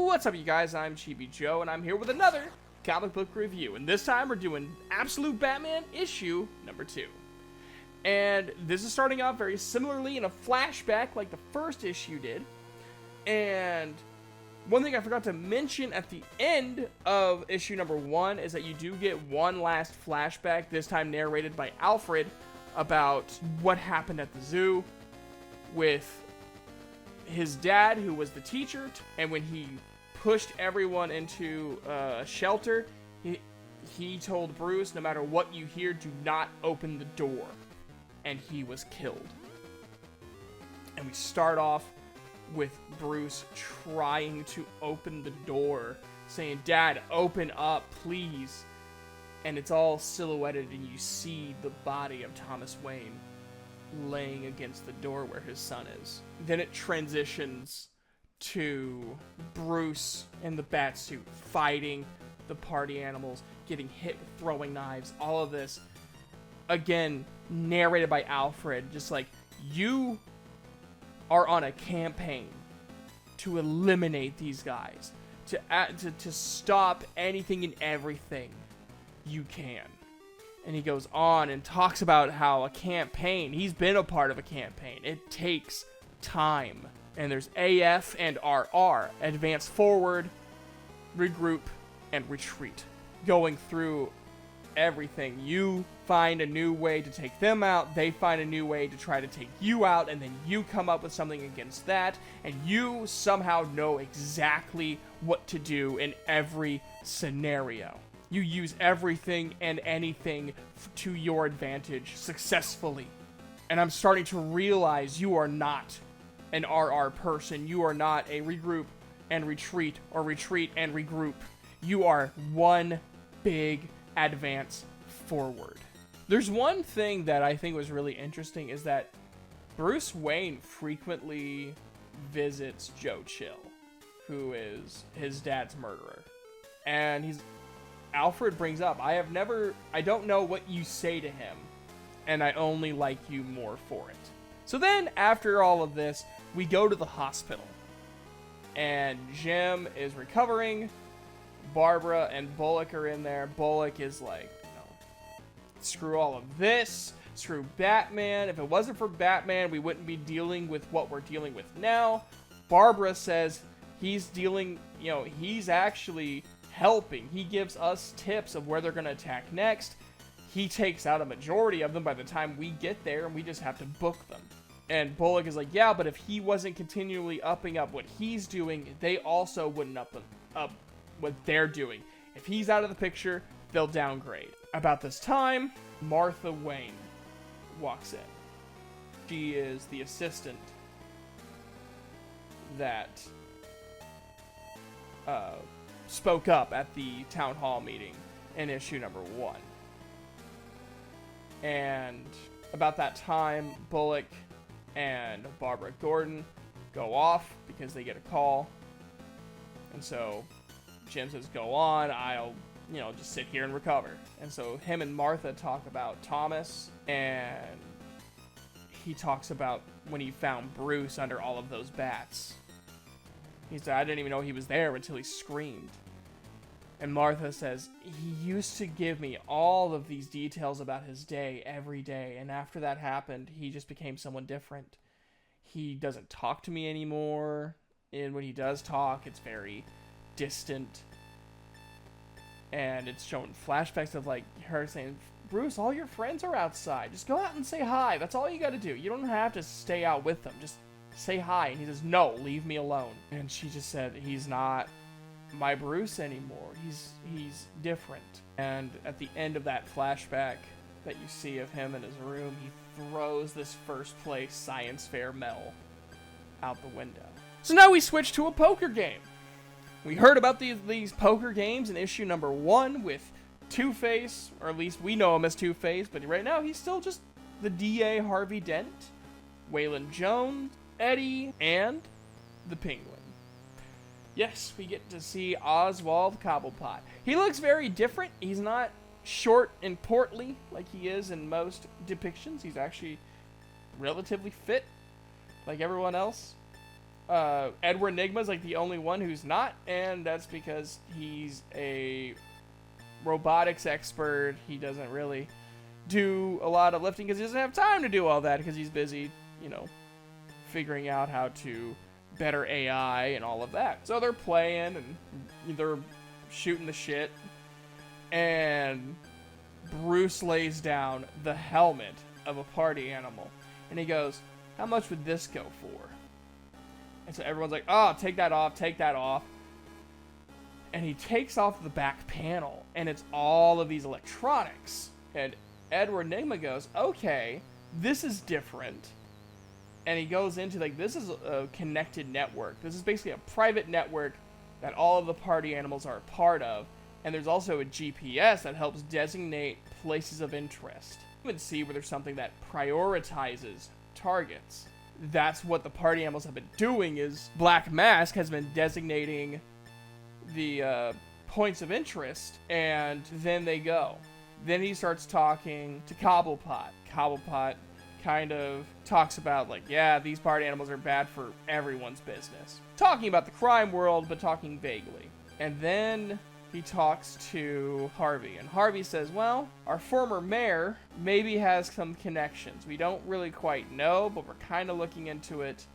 What's up, you guys? I'm Chibi Joe, and I'm here with another comic book review. And this time we're doing Absolute Batman issue number 2. And this is starting off very similarly in a flashback like the first issue did. And one thing I forgot to mention at the end of issue number 1 is that you do get one last flashback, this time narrated by Alfred, about what happened at the zoo with his dad, who was the teacher, and when he pushed everyone into a shelter, he told Bruce, no matter what you hear, do not open the door. And he was killed. And we start off with Bruce trying to open the door, saying, "Dad, open up, please." And it's all silhouetted, and you see the body of Thomas Wayne laying against the door where his son is. Then it transitions to Bruce in the Batsuit fighting the party animals, getting hit with throwing knives, all of this. Again, narrated by Alfred, just like, you are on a campaign to eliminate these guys, to stop anything and everything you can. And he goes on and talks about how a campaign, he's been a part of a campaign, it takes time. And there's AF and RR, advance forward, regroup, and retreat. Going through everything. You find a new way to take them out, they find a new way to try to take you out, and then you come up with something against that, and you somehow know exactly what to do in every scenario. You use everything and anything to your advantage successfully. And I'm starting to realize you are not an RR person. You are not a regroup and retreat, or retreat and regroup. You are one big advance forward. There's one thing that I think was really interesting, is that Bruce Wayne frequently visits Joe Chill, who is his dad's murderer. And Alfred brings up, I don't know what you say to him, and I only like you more for it. So then, after all of this, we go to the hospital, and Jim is recovering. Barbara and Bullock are in there. Bullock is like, screw all of this, screw Batman. If it wasn't for Batman, we wouldn't be dealing with what we're dealing with now. Barbara says he's actually helping. He gives us tips of where they're going to attack next. He takes out a majority of them by the time we get there, and we just have to book them. And Bullock is like, yeah, but if he wasn't continually upping up what he's doing, they also wouldn't up what they're doing. If he's out of the picture, they'll downgrade. About this time, Martha Wayne walks in. She is the assistant that spoke up at the town hall meeting in issue number 1. And about that time, Bullock and Barbara Gordon go off because they get a call. And so Jim says, go on, I'll, just sit here and recover. And so him and Martha talk about Thomas, and he talks about when he found Bruce under all of those bats. He said, I didn't even know he was there until he screamed. And Martha says, he used to give me all of these details about his day every day, and after that happened, he just became someone different. He doesn't talk to me anymore, and when he does talk, it's very distant. And it's showing flashbacks of like her saying, Bruce, all your friends are outside. Just go out and say hi. That's all you got to do. You don't have to stay out with them. Just say hi. And he says, no, leave me alone. And she just said, he's not my Bruce anymore. He's different. And at the end of that flashback that you see of him in his room, he throws this first place science fair medal out the window. So now we switch to a poker game. We heard about these poker games in issue number 1 with Two-Face, or at least we know him as Two-Face, but right now he's still just the DA Harvey Dent, Waylon Jones, Eddie, and the Penguin. Yes, we get to see Oswald Cobblepot. He looks very different. He's not short and portly like he is in most depictions. He's actually relatively fit, like everyone else. Edward Nygma's like the only one who's not, and that's because he's a robotics expert. He doesn't really do a lot of lifting because he doesn't have time to do all that because he's busy, you know, figuring out how to better AI and all of that. So they're playing and they're shooting the shit, and Bruce lays down the helmet of a party animal, and he goes, "How much would this go for?" And so everyone's like, "Oh, take that off, take that off." And he takes off the back panel, and it's all of these electronics. And Edward Nygma goes, "Okay, this is different." And he goes into, like, this is a connected network. This is basically a private network that all of the party animals are a part of. And there's also a GPS that helps designate places of interest. You can see where there's something that prioritizes targets. That's what the party animals have been doing, is Black Mask has been designating the points of interest, and then they go. Then he starts talking to Cobblepot. Cobblepot kind of talks about, like, yeah, these party animals are bad for everyone's business. Talking about the crime world, but talking vaguely. And then he talks to Harvey, and Harvey says, well, our former mayor maybe has some connections. We don't really quite know, but we're kind of looking into it.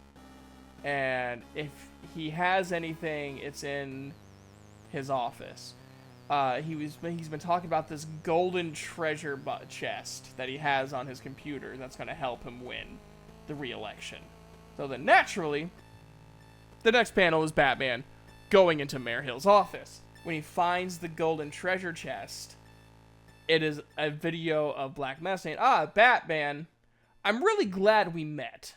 And if he has anything, it's in his office. He's been talking about this golden treasure chest that he has on his computer that's going to help him win the re-election. So then naturally, the next panel is Batman going into Mayor Hill's office. When he finds the golden treasure chest, it is a video of Black Mask saying, Batman, I'm really glad we met.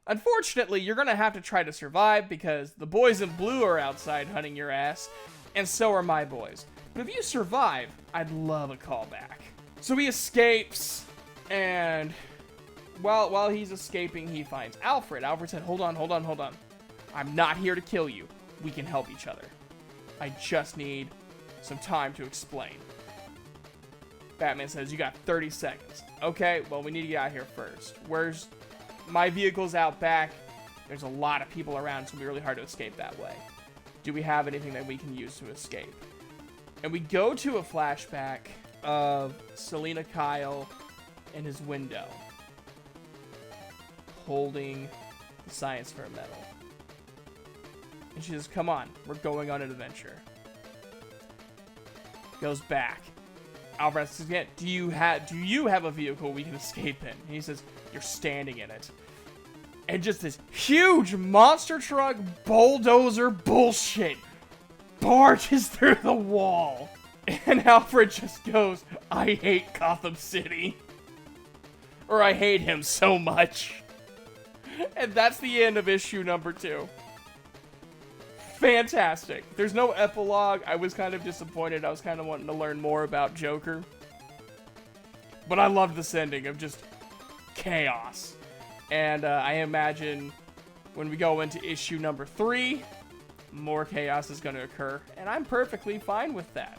Unfortunately, you're going to have to try to survive because the boys in blue are outside hunting your ass, and so are my boys. But if you survive, I'd love a callback. So he escapes, and while he's escaping, he finds Alfred. Alfred said, hold on. I'm not here to kill you. We can help each other. I just need some time to explain. Batman says, you got 30 seconds. Okay, well, we need to get out of here first. My vehicle's out back. There's a lot of people around. It's going to be really hard to escape that way. Do we have anything that we can use to escape? And we go to a flashback of Selena Kyle in his window, holding the science fair medal. And she says, come on, we're going on an adventure. Goes back. Alfred asks again, do you have a vehicle we can escape in? And he says, you're standing in it. And just this huge monster truck bulldozer bullshit barges through the wall. And Alfred just goes, I hate Gotham City. Or I hate him so much. And that's the end of issue number 2. Fantastic. There's no epilogue. I was kind of disappointed. I was kind of wanting to learn more about Joker. But I loved this ending of just chaos. And I imagine when we go into issue number 3, more chaos is going to occur. And I'm perfectly fine with that.